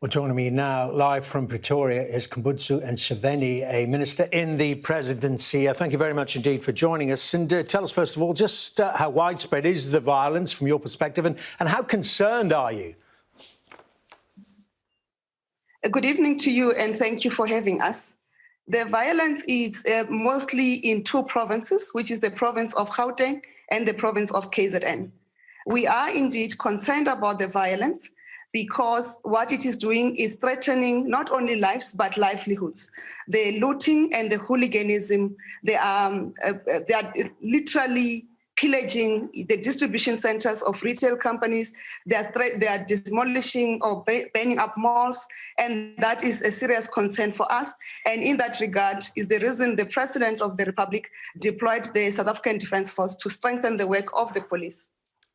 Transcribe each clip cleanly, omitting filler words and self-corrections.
Well, joining me now, live from Pretoria, is Khumbudzo Ntshavheni, a minister in the presidency. Thank you very much indeed for joining us. And tell us, first of all, just how widespread is the violence from your perspective, and how concerned are you? Good evening to you, and thank you for having us. The violence is mostly in two provinces, which is the province of Gauteng and the province of KZN. We are indeed concerned about the violence, because what it is doing is threatening not only lives, but livelihoods. The looting and the hooliganism, they are literally pillaging the distribution centers of retail companies. They are demolishing or banning up malls, and that is a serious concern for us. And in that regard is the reason the President of the Republic deployed the South African Defence Force to strengthen the work of the police.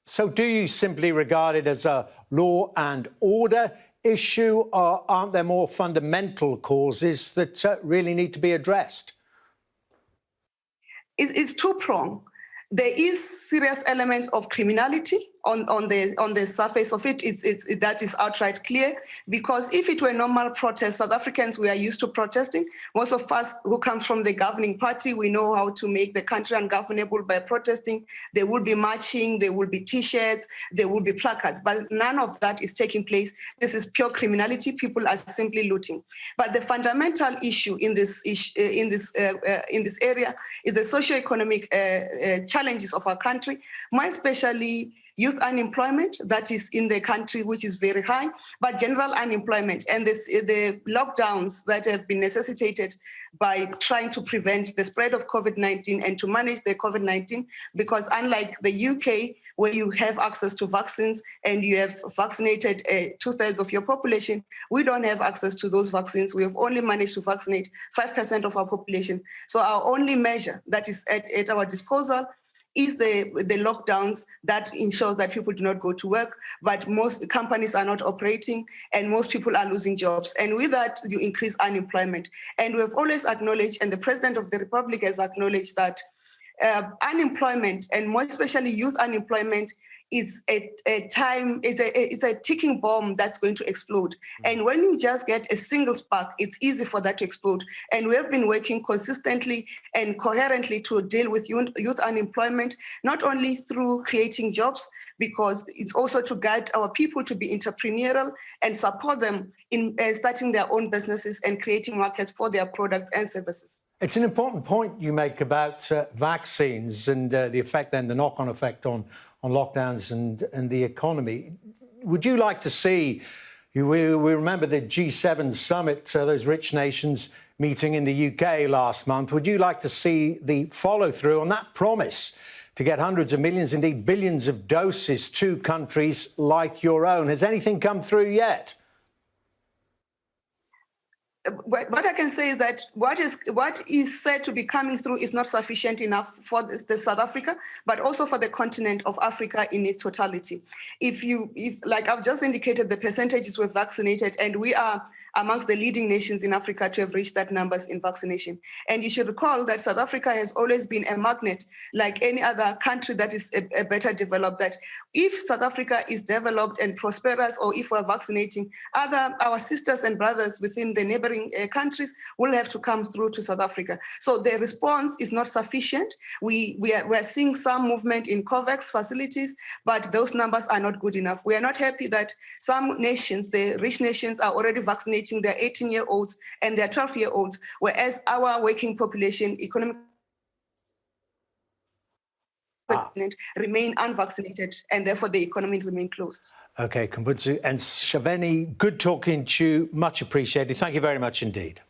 So do you simply regard it as a law and order issue, or aren't there more fundamental causes that really need to be addressed? It's two-pronged. There is serious elements of criminality on the surface of it. That is outright clear, because if it were normal protests, South Africans, we are used to protesting. Most of us who come from the governing party, we know how to make the country ungovernable by protesting. There will be marching, there will be T-shirts, there will be placards, but none of that is taking place. This is pure criminality. People are simply looting. But the fundamental issue in this area is the socio-economic challenges of our country, more especially youth unemployment that is in the country, which is very high, but general unemployment and the lockdowns that have been necessitated by trying to prevent the spread of COVID-19 and to manage the COVID-19, because unlike the UK, where you have access to vaccines and you have vaccinated 2/3 of your population, we don't have access to those vaccines. We have only managed to vaccinate 5% of our population. So our only measure that is at our disposal is the lockdowns that ensures that people do not go to work, but most companies are not operating and most people are losing jobs. And with that, you increase unemployment. And we have always acknowledged, and the President of the Republic has acknowledged, that unemployment, and more especially youth unemployment, is it's a ticking bomb that's going to explode. And when you just get a single spark, it's easy for that to explode. And we have been working consistently and coherently to deal with youth unemployment, not only through creating jobs, because it's also to guide our people to be entrepreneurial and support them in starting their own businesses and creating markets for their products and services. It's an important point you make about vaccines and the effect, then the knock-on effect on lockdowns and the economy. Would you like to see, we remember the G7 summit, those rich nations meeting in the UK last month. Would you like to see the follow-through on that promise to get hundreds of millions, indeed billions of doses to countries like your own? Has anything come through yet? What I can say is that what is said to be coming through is not sufficient enough for the South Africa, but also for the continent of Africa in its totality. If like I've just indicated, the percentages were vaccinated, and we are amongst the leading nations in Africa to have reached that numbers in vaccination. And you should recall that South Africa has always been a magnet, like any other country that is a better developed, that if South Africa is developed and prosperous, or if we're vaccinating, our sisters and brothers within the neighboring countries will have to come through to South Africa. So the response is not sufficient. We're seeing some movement in COVAX facilities, but those numbers are not good enough. We are not happy that some nations, the rich nations, are already vaccinating their 18-year-olds and their 12-year-olds, whereas our working population, economic remain unvaccinated, and therefore the economy remain closed. OK, Khumbudzo Ntshavheni, good talking to you. Much appreciated. Thank you very much indeed.